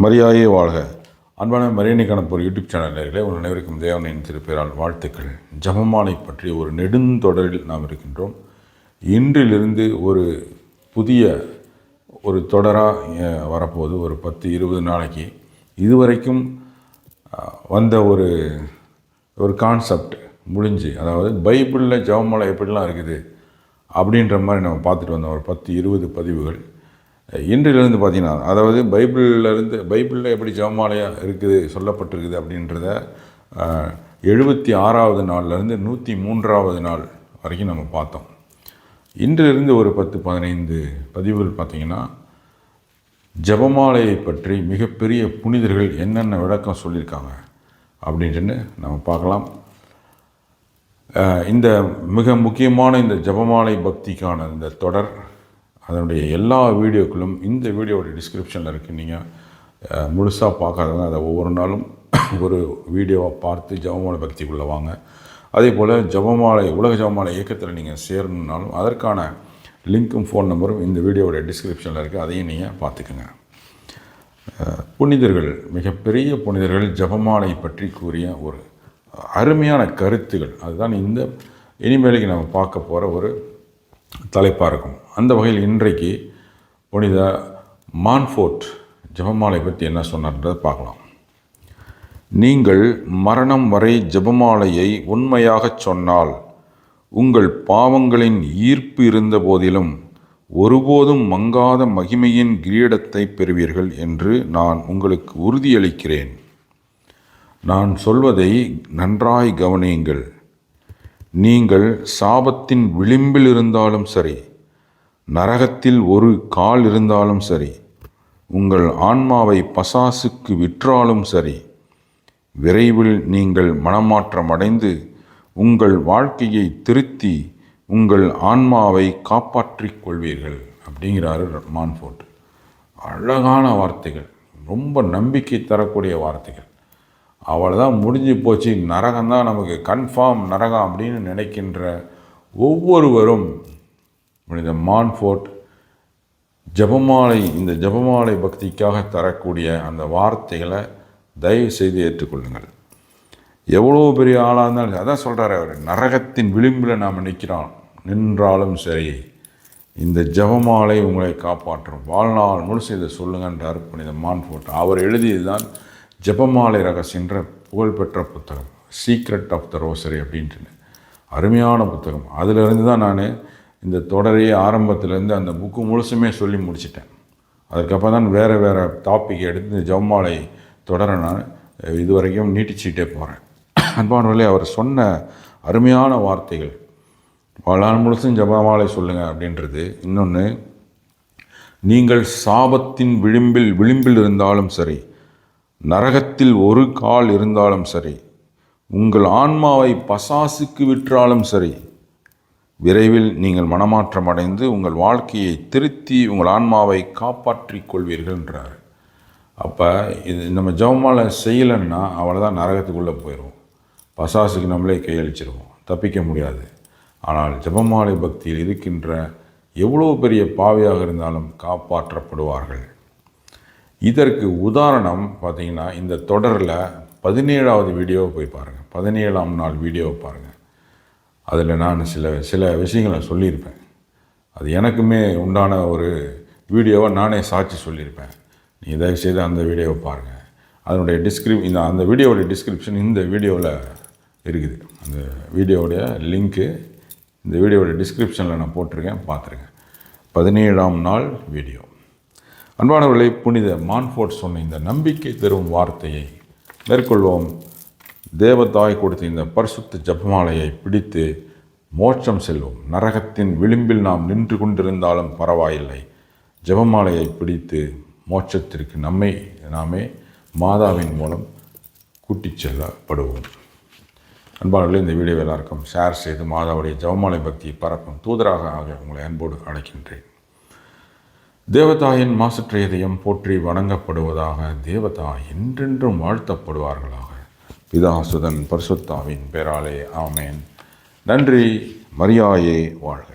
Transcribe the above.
மரியாயே வாழ்க. அன்பான மரியணை கணப்போர் யூடியூப் சேனல் நேயர்களே, உங்கள் அனைவருக்கும் தேவனின் திருப்பெயரால் வாழ்த்துக்கள். ஜெபமாலை பற்றி ஒரு நெடுந்தொடரில் நாம் இருக்கின்றோம். இன்றிலிருந்து ஒரு புதிய தொடராக வரப்போகுது. ஒரு 10-20 நாளைக்கு இதுவரைக்கும் வந்த ஒரு கான்செப்ட் முடிஞ்சு, அதாவது பைபிளில் ஜெபமாலை எப்படிலாம் இருக்குது அப்படின்ற மாதிரி நம்ம பார்த்துட்டு வந்தோம். ஒரு 10-20 பதிவுகள். இன்றிலிருந்து பார்த்திங்கன்னா, அதாவது பைபிளில் எப்படி ஜெபமாலையாக இருக்குது சொல்லப்பட்டிருக்குது அப்படின்றத 76வது நாள்லேருந்து 103வது நாள் வரைக்கும் நம்ம பார்த்தோம். இன்றிலிருந்து ஒரு 10-15 பதிவுகள் பார்த்திங்கன்னா, ஜெபமாலையை பற்றி மிகப்பெரிய புனிதர்கள் என்னென்ன விளக்கம் சொல்லியிருக்காங்க அப்படின்ட்டு நம்ம பார்க்கலாம். இந்த மிக முக்கியமான இந்த ஜெபமாலை பக்திக்கான இந்த தொடர், அதனுடைய எல்லா வீடியோக்களும் இந்த வீடியோவோட டிஸ்கிரிப்ஷனில் இருக்குது. நீங்கள் முழுசாக பார்க்காதவங்க அதை ஒவ்வொரு நாளும் ஒரு வீடியோவாக பார்த்து ஜெபமாலை பக்திக்குள்ளே வாங்க. அதே போல் உலக ஜெபமாலை இயக்கத்தில் நீங்கள் சேரணுன்னாலும் அதற்கான லிங்க்கும் ஃபோன் நம்பரும் இந்த வீடியோவோட டிஸ்கிரிப்ஷனில் இருக்குது. அதையும் நீங்கள் பார்த்துக்குங்க. புனிதர்கள், மிகப்பெரிய புனிதர்கள் ஜெபமாலை பற்றி கூறிய ஒரு அருமையான கருத்துகள், அதுதான் இந்த இனிமேலுக்கு நம்ம பார்க்க போகிற ஒரு தலைப்பாக இருக்கும். அந்த வகையில் இன்றைக்கு புனித மான்ஃபோர்ட் ஜெபமாலை பற்றி என்ன சொன்னார்ன்றதை பார்க்கலாம். நீங்கள் மரணம் வரை ஜெபமாலையை உண்மையாகச் சொன்னால் உங்கள் பாவங்களின் ஈர்ப்பு இருந்த போதிலும் ஒருபோதும் மங்காத மகிமையின் கிரீடத்தை பெறுவீர்கள் என்று நான் உங்களுக்கு உறுதியளிக்கிறேன். நான் சொல்வதை நன்றாய் கவனியுங்கள். நீங்கள் சாபத்தின் விளிம்பில் இருந்தாலும் சரி, நரகத்தில் ஒரு கால் இருந்தாலும் சரி, உங்கள் ஆன்மாவை பசாசுக்கு விற்றாலும் சரி, விரைவில் நீங்கள் மனமாற்றம் அடைந்து உங்கள் வாழ்க்கையை திருத்தி உங்கள் ஆன்மாவை காப்பாற்றிக் கொள்வீர்கள் அப்படிங்கிறாரு மான்ஃபோர்ட். அழகான வார்த்தைகள், ரொம்ப நம்பிக்கை தரக்கூடிய வார்த்தைகள். அவ்வளோதான், முடிஞ்சு போச்சு, நரகம்தான் நமக்கு கன்ஃபார்ம் நரகம் அப்படின்னு நினைக்கின்ற ஒவ்வொருவரும் புனித மான்ஃபோர்ட் இந்த ஜெபமாலை பக்திக்காக தரக்கூடிய அந்த வார்த்தைகளை தயவு செய்து ஏற்றுக்கொள்ளுங்கள். எவ்வளோ பெரிய ஆளாக இருந்தாலும், அதான் சொல்கிறார் அவர், நரகத்தின் விளிம்பில் நாம் நின்றாலும் சரி, இந்த ஜெபமாலை உங்களை காப்பாற்றும், வாழ்நாள் முழுசு இதை சொல்லுங்கன்றார் புனித மான்ஃபோர்ட். அவர் எழுதியது தான் ஜெபமாலை ரகசியன்ற புகழ்பெற்ற புத்தகம், சீக்ரெட் ஆஃப் த ரோசரி அப்படின்ட்டு அருமையான புத்தகம். அதிலிருந்து தான் நான் இந்த தொடரையே ஆரம்பத்திலேருந்து அந்த புக்கு முழுசுமே சொல்லி முடிச்சிட்டேன். அதுக்கப்புறம் தான் வேறு டாபிக் எடுத்து இந்த ஜெபமாலை தொடரை நான் இதுவரைக்கும் நீட்டிச்சிட்டே போகிறேன். அன்பானவர்களே, அவர் சொன்ன அருமையான வார்த்தைகள், வாழ்நாள் முழுசும் ஜெபமாலை சொல்லுங்கள் அப்படின்றது. இன்னொன்று, நீங்கள் சாபத்தின் விளிம்பில் இருந்தாலும் சரி, நரகத்தில் ஒரு கால் இருந்தாலும் சரி, உங்கள் ஆன்மாவை பசாசுக்கு விற்றாலும் சரி, விரைவில் நீங்கள் மனமாற்றம் அடைந்து உங்கள் வாழ்க்கையை திருத்தி உங்கள் ஆன்மாவை காப்பாற்றிக் கொள்வீர்கள்ன்றார். அப்போ இது நம்ம ஜெபமாலை செய்யலைன்னா அவ்வளோதான், நரகத்துக்குள்ளே போயிடுவோம், பசாசுக்கு நம்மளே கையளிச்சிருவோம், தப்பிக்க முடியாது. ஆனால் ஜெபமாலை பக்தியில் இருக்கின்ற எவ்வளோ பெரிய பாவியாக இருந்தாலும் காப்பாற்றப்படுவார்கள். இதற்கு உதாரணம் பார்த்திங்கன்னா, இந்த தொடரில் 17வது வீடியோவை போய் பாருங்கள், 17ஆம் நாள் வீடியோவை பாருங்கள். அதில் நான் சில விஷயங்களை சொல்லியிருப்பேன். அது எனக்குமே உண்டான ஒரு வீடியோவை நானே சாட்சி சொல்லியிருப்பேன். நீங்கள் தயவுசெய்து அந்த வீடியோவை பாருங்கள். அதனுடைய அந்த வீடியோவுடைய டிஸ்கிரிப்ஷன் இந்த வீடியோவில் இருக்குது. அந்த வீடியோவுடைய லிங்க்கு இந்த வீடியோவுடைய டிஸ்கிரிப்ஷனில் நான் போட்டிருக்கேன், பார்த்துருக்கேன். 17ஆம் நாள் வீடியோ. அன்பானவர்களை, புனித மான்ஃபோர்ட் சொன்ன இந்த நம்பிக்கை தரும் வார்த்தையை மேற்கொள்வோம். தேவதாய் கொடுத்த இந்த பரிசுத்த ஜெபமாலையை பிடித்து மோட்சம் செல்வோம். நரகத்தின் விளிம்பில் நாம் நின்று கொண்டிருந்தாலும் பரவாயில்லை, ஜெபமாலையை பிடித்து மோட்சத்திற்கு நாமே மாதாவின் மூலம் கூட்டிச் செல்லப்படுவோம். அன்பானவர்களே, இந்த வீடியோ எல்லாருக்கும் ஷேர் செய்து மாதாவுடைய ஜெபமாலை பக்தியை பரப்பும் தூதராக உங்களை அன்போடு அழைக்கின்றேன். தேவதாயின் மாசற்ற இதயம் போற்றி வணங்கப்படுவதாக. தேவதாய் என்றென்றும் வாழ்த்தப்படுவார்களாக. பிதா சுதன் பரிசுத்தாவின் பெயராலே ஆமேன். நன்றி. மரியாயே வாழ்க.